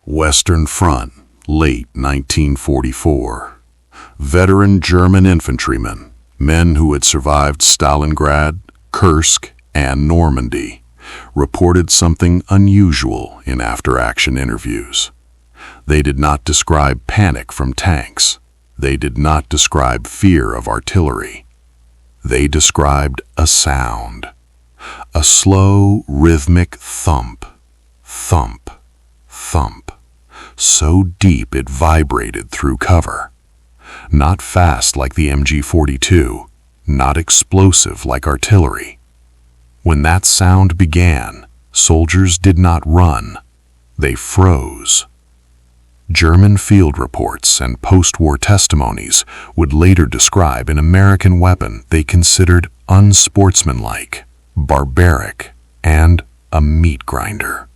Western Front, late 1944. Veteran German infantrymen, men who had survived Stalingrad, Kursk, and Normandy, reported something unusual in after-action interviews. They did not describe panic from tanks. They did not describe fear of artillery. They described a sound. A slow, rhythmic thump, thump, thump, so deep it vibrated through cover. Not fast like the MG-42, not explosive like artillery. When that sound began, soldiers did not run. They froze. German field reports and post-war testimonies would later describe an American weapon they considered unsportsmanlike, barbaric, and a meat grinder.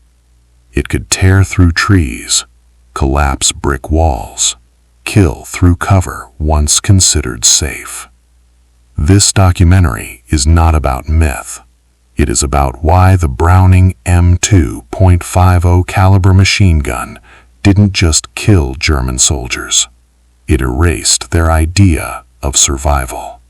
It could tear through trees, collapse brick walls, kill through cover once considered safe. This documentary is not about myth. It is about why the Browning M2.50 caliber machine gun didn't just kill German soldiers. It erased their idea of survival.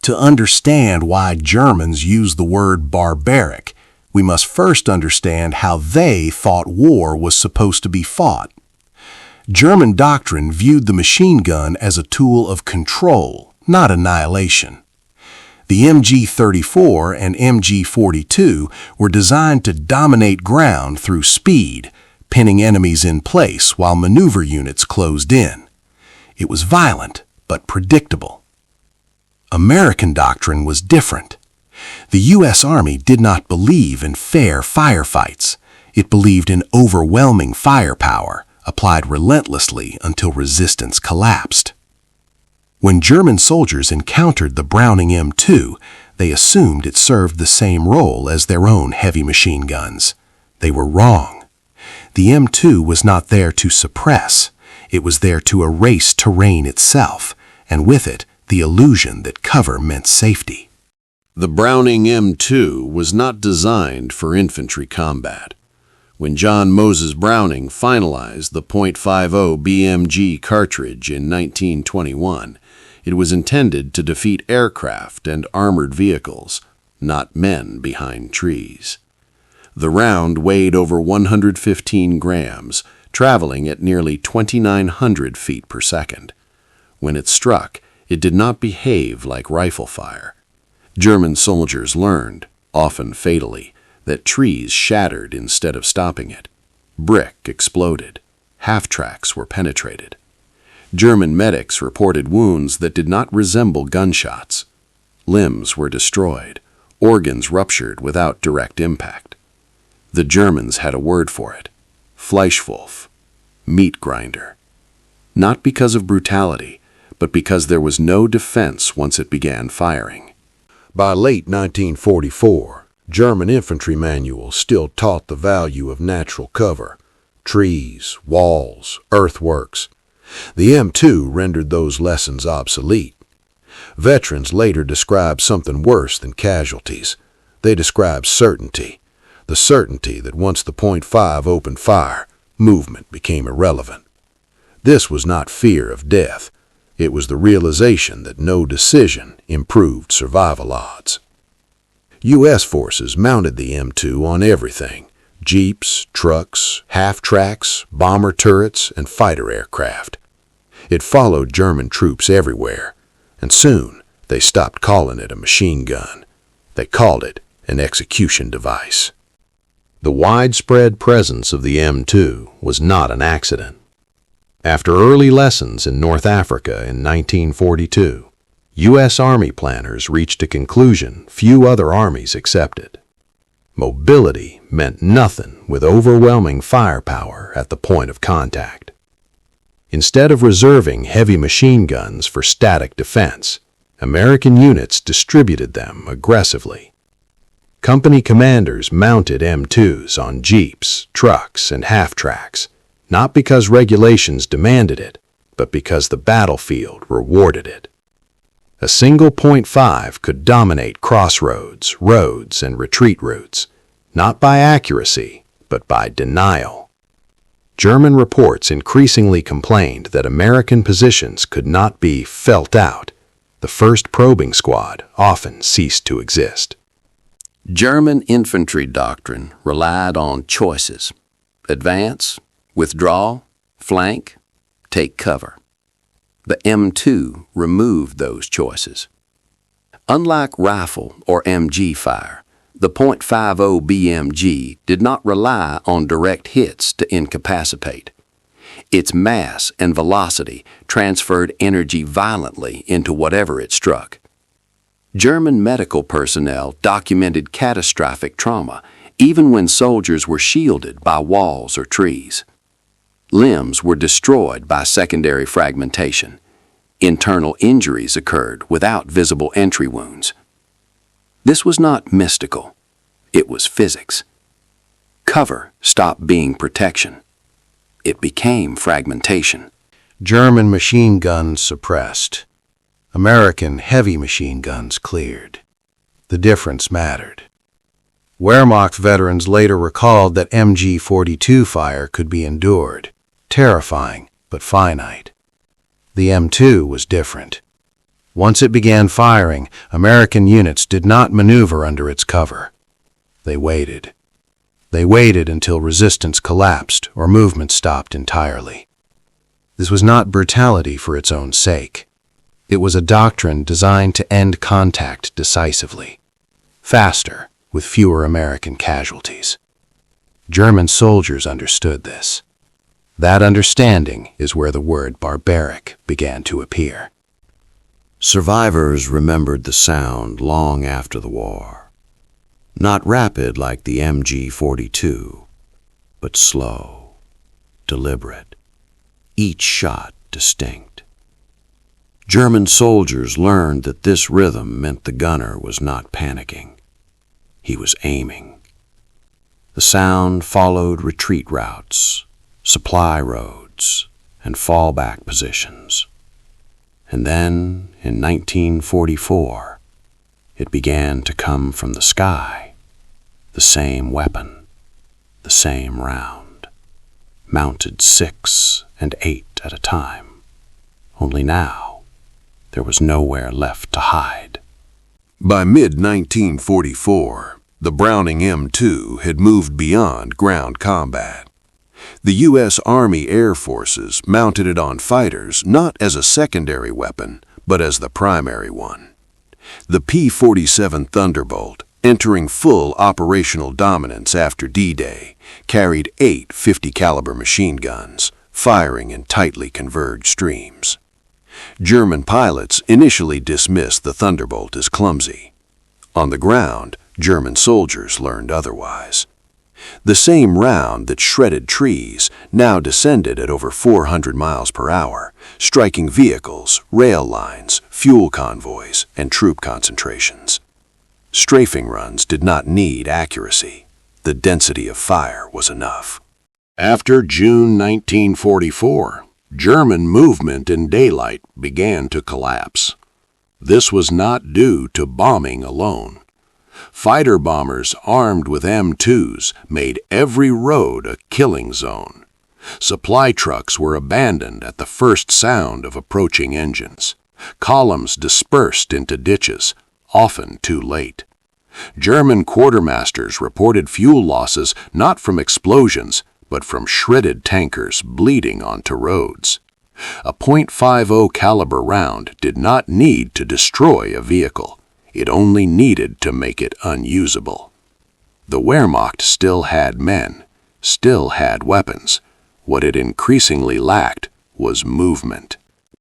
To understand why Germans use the word barbaric, we must first understand how they thought war was supposed to be fought. German doctrine viewed the machine gun as a tool of control, not annihilation. The MG-34 and MG-42 were designed to dominate ground through speed, pinning enemies in place while maneuver units closed in. It was violent, but predictable. American doctrine was different. The U.S. Army did not believe in fair firefights. It believed in overwhelming firepower, applied relentlessly until resistance collapsed. When German soldiers encountered the Browning M2, they assumed it served the same role as their own heavy machine guns. They were wrong. The M2 was not there to suppress. It was there to erase terrain itself, and with it, the illusion that cover meant safety. The Browning M2 was not designed for infantry combat. When John Moses Browning finalized the .50 BMG cartridge in 1921, it was intended to defeat aircraft and armored vehicles, not men behind trees. The round weighed over 115 grams, traveling at nearly 2,900 feet per second. When it struck, it did not behave like rifle fire. German soldiers learned, often fatally, that trees shattered instead of stopping it. Brick exploded. Half-tracks were penetrated. German medics reported wounds that did not resemble gunshots. Limbs were destroyed, organs ruptured without direct impact. The Germans had a word for it: Fleischwolf, meat grinder. Not because of brutality, but because there was no defense once it began firing. By late 1944, German infantry manuals still taught the value of natural cover: trees, walls, earthworks. The M2 rendered those lessons obsolete. Veterans later described something worse than casualties. They described certainty, the certainty that once the .5 opened fire, movement became irrelevant. This was not fear of death. It was the realization that no decision improved survival odds. U.S. forces mounted the M2 on everything: jeeps, trucks, half-tracks, bomber turrets, and fighter aircraft. It followed German troops everywhere, and soon they stopped calling it a machine gun. They called it an execution device. The widespread presence of the M2 was not an accident. After early lessons in North Africa in 1942, U.S. Army planners reached a conclusion few other armies accepted. Mobility meant nothing with overwhelming firepower at the point of contact. Instead of reserving heavy machine guns for static defense, American units distributed them aggressively. Company commanders mounted M2s on jeeps, trucks, and half-tracks, not because regulations demanded it, but because the battlefield rewarded it. A single .5 could dominate crossroads, roads, and retreat routes, not by accuracy, but by denial. German reports increasingly complained that American positions could not be felt out. The first probing squad often ceased to exist. German infantry doctrine relied on choices: advance, withdraw, flank, take cover. The M2 removed those choices. Unlike rifle or MG fire, the .50 BMG did not rely on direct hits to incapacitate. Its mass and velocity transferred energy violently into whatever it struck. German medical personnel documented catastrophic trauma even when soldiers were shielded by walls or trees. Limbs were destroyed by secondary fragmentation. Internal injuries occurred without visible entry wounds. This was not mystical. It was physics. Cover stopped being protection. It became fragmentation. German machine guns suppressed. American heavy machine guns cleared. The difference mattered. Wehrmacht veterans later recalled that MG-42 fire could be endured, terrifying but finite. The M2 was different. Once it began firing, American units did not maneuver under its cover. They waited. They waited until resistance collapsed or movement stopped entirely. This was not brutality for its own sake. It was a doctrine designed to end contact decisively, faster, with fewer American casualties. German soldiers understood this. That understanding is where the word barbaric began to appear. Survivors remembered the sound long after the war. Not rapid like the MG-42, but slow, deliberate, each shot distinct. German soldiers learned that this rhythm meant the gunner was not panicking. He was aiming. The sound followed retreat routes, supply roads, and fallback positions. And then, in 1944, it began to come from the sky, the same weapon, the same round, mounted 6 and 8 at a time. Only now, there was nowhere left to hide. By mid-1944, the Browning M2 had moved beyond ground combat. The U.S. Army Air Forces mounted it on fighters not as a secondary weapon, but as the primary one. The P-47 Thunderbolt, entering full operational dominance after D-Day, carried 8 50-caliber machine guns, firing in tightly converged streams. German pilots initially dismissed the Thunderbolt as clumsy. On the ground, German soldiers learned otherwise. The same round that shredded trees now descended at over 400 miles per hour, striking vehicles, rail lines, fuel convoys, and troop concentrations. Strafing runs did not need accuracy. The density of fire was enough. After June 1944, German movement in daylight began to collapse. This was not due to bombing alone. Fighter bombers armed with M2s made every road a killing zone. Supply trucks were abandoned at the first sound of approaching engines. Columns dispersed into ditches, often too late. German quartermasters reported fuel losses not from explosions, but from shredded tankers bleeding onto roads. A .50 caliber round did not need to destroy a vehicle. It only needed to make it unusable. The Wehrmacht still had men, still had weapons. What it increasingly lacked was movement.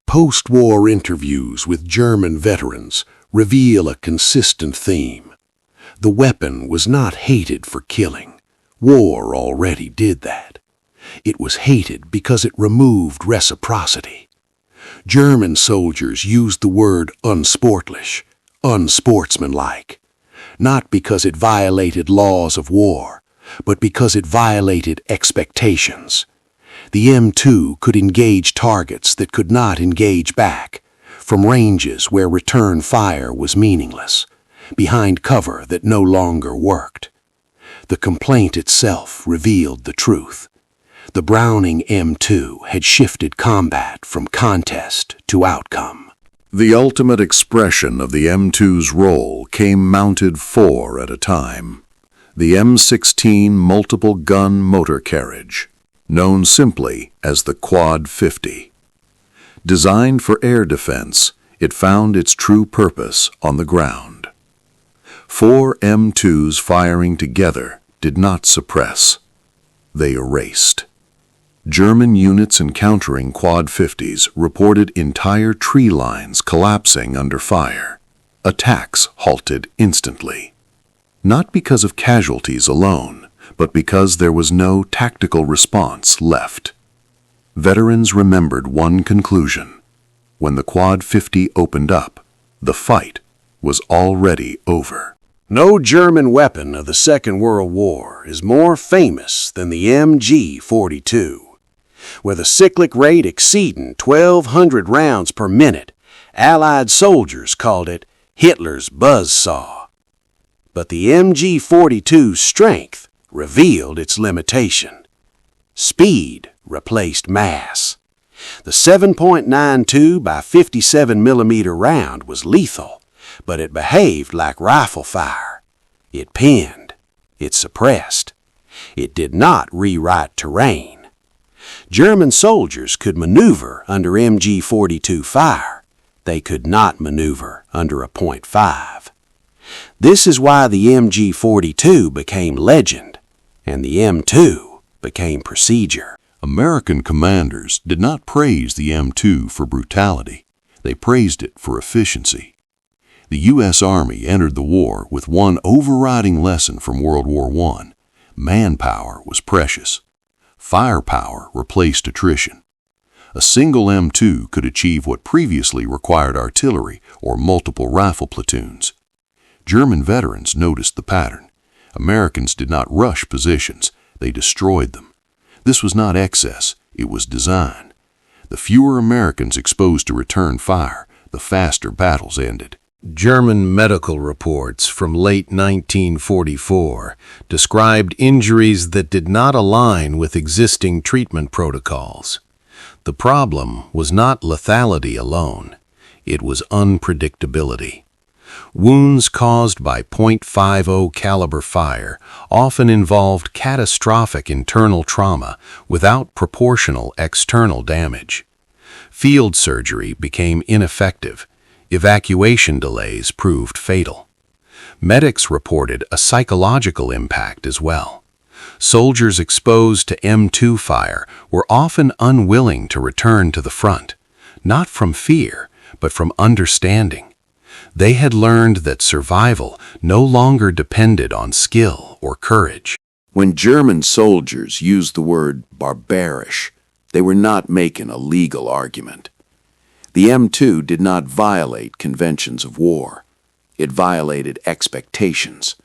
Post-war interviews with German veterans reveal a consistent theme. The weapon was not hated for killing. War already did that. It was hated because it removed reciprocity. German soldiers used the word unsportlich, unsportsmanlike, not because it violated laws of war, but because it violated expectations. The M2 could engage targets that could not engage back, from ranges where return fire was meaningless, behind cover that no longer worked. The complaint itself revealed the truth. The Browning M2 had shifted combat from contest to outcome. The ultimate expression of the M2's role came mounted 4 at a time. The M16 multiple gun motor carriage, known simply as the Quad 50. Designed for air defense, it found its true purpose on the ground. 4 M2s firing together did not suppress. They erased. German units encountering Quad 50s reported entire tree lines collapsing under fire. Attacks halted instantly. Not because of casualties alone, but because there was no tactical response left. Veterans remembered one conclusion. When the Quad 50 opened up, the fight was already over. No German weapon of the Second World War is more famous than the MG-42. With a cyclic rate exceeding 1,200 rounds per minute, Allied soldiers called it Hitler's buzzsaw. But the MG-42's strength revealed its limitation. Speed replaced mass. The 7.92 by 57 millimeter round was lethal, but it behaved like rifle fire. It pinned. It suppressed. It did not rewrite terrain. German soldiers could maneuver under MG-42 fire. They could not maneuver under a .5. This is why the MG-42 became legend, and the M2 became procedure. American commanders did not praise the M2 for brutality. They praised it for efficiency. The U.S. Army entered the war with one overriding lesson from World War I. Manpower was precious. Firepower replaced attrition. A single M2 could achieve what previously required artillery or multiple rifle platoons. German veterans noticed the pattern. Americans did not rush positions, they destroyed them. This was not excess, it was design. The fewer Americans exposed to return fire, the faster battles ended. German medical reports from late 1944 described injuries that did not align with existing treatment protocols. The problem was not lethality alone, it was unpredictability. Wounds caused by .50 caliber fire often involved catastrophic internal trauma without proportional external damage. Field surgery became ineffective. Evacuation delays proved fatal. Medics reported a psychological impact as well. Soldiers exposed to M2 fire were often unwilling to return to the front, not from fear, but from understanding. They had learned that survival no longer depended on skill or courage. When German soldiers used the word barbaric, they were not making a legal argument. The M2 did not violate conventions of war. It violated expectations.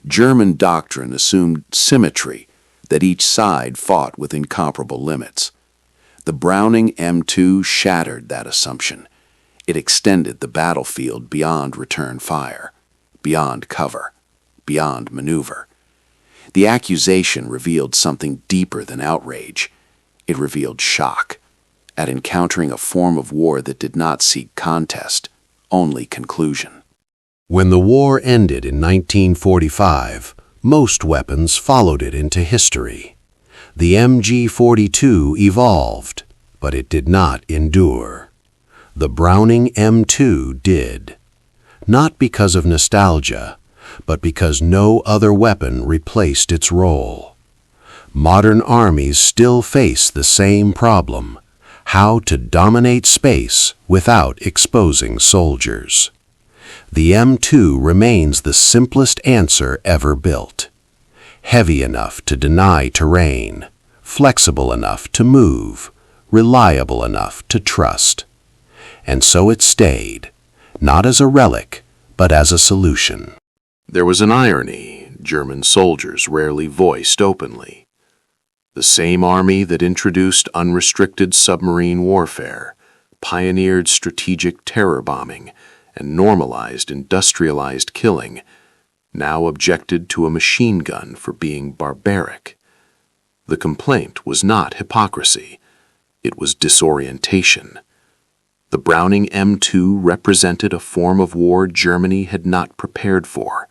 German doctrine assumed symmetry, that each side fought with incomparable limits. The Browning M2 shattered that assumption. It extended the battlefield beyond return fire, beyond cover, beyond maneuver. The accusation revealed something deeper than outrage. It revealed shock at encountering a form of war that did not seek contest, only conclusion. When the war ended in 1945, most weapons followed it into history. The MG-42 evolved, but it did not endure. The Browning M2 did. Not because of nostalgia, but because no other weapon replaced its role. Modern armies still face the same problem: how to dominate space without exposing soldiers. The M2 remains the simplest answer ever built. Heavy enough to deny terrain, flexible enough to move, reliable enough to trust. And so it stayed, not as a relic, but as a solution. There was an irony German soldiers rarely voiced openly. The same army that introduced unrestricted submarine warfare, pioneered strategic terror bombing, and normalized industrialized killing, now objected to a machine gun for being barbaric. The complaint was not hypocrisy. It was disorientation. The Browning M2 represented a form of war Germany had not prepared for,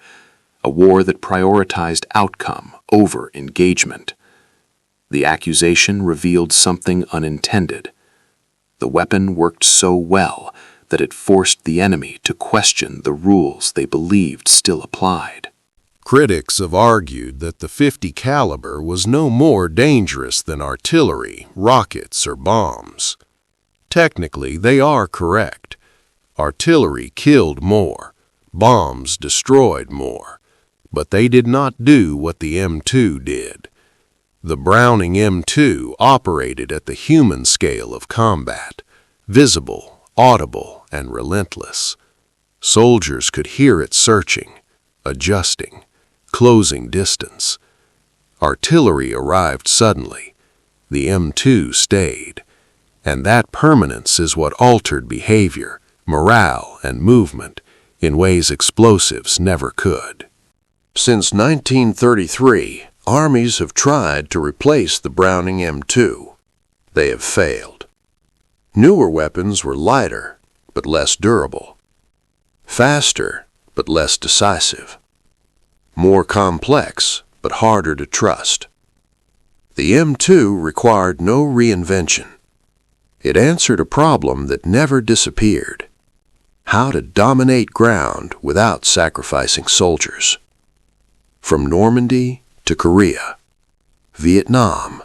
a war that prioritized outcome over engagement. The accusation revealed something unintended. The weapon worked so well that it forced the enemy to question the rules they believed still applied. Critics have argued that the .50 caliber was no more dangerous than artillery, rockets, or bombs. Technically, they are correct. Artillery killed more, bombs destroyed more, but they did not do what the M2 did. The Browning M2 operated at the human scale of combat, visible, audible, and relentless. Soldiers could hear it searching, adjusting, closing distance. Artillery arrived suddenly. The M2 stayed. And that permanence is what altered behavior, morale, and movement in ways explosives never could. Since 1933, armies have tried to replace the Browning M2. They have failed. Newer weapons were lighter, but less durable. Faster, but less decisive. More complex, but harder to trust. The M2 required no reinvention. It answered a problem that never disappeared: how to dominate ground without sacrificing soldiers. From Normandy to Korea, Vietnam,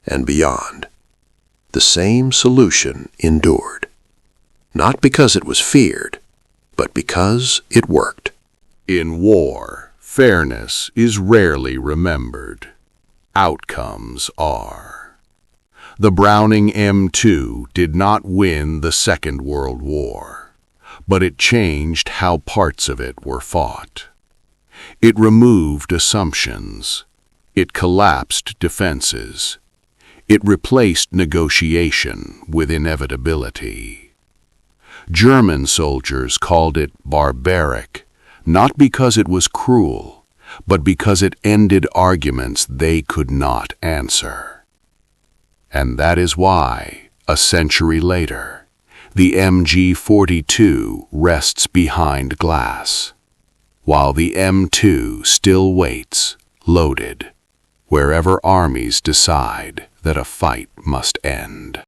and beyond, the same solution endured. Not because it was feared, but because it worked. In war, fairness is rarely remembered. Outcomes are. The Browning M2 did not win the Second World War, but it changed how parts of it were fought. It removed assumptions. It collapsed defenses. It replaced negotiation with inevitability. German soldiers called it barbaric, not because it was cruel, but because it ended arguments they could not answer. And that is why, a century later, the MG-42 rests behind glass, while the M2 still waits, loaded, wherever armies decide that a fight must end.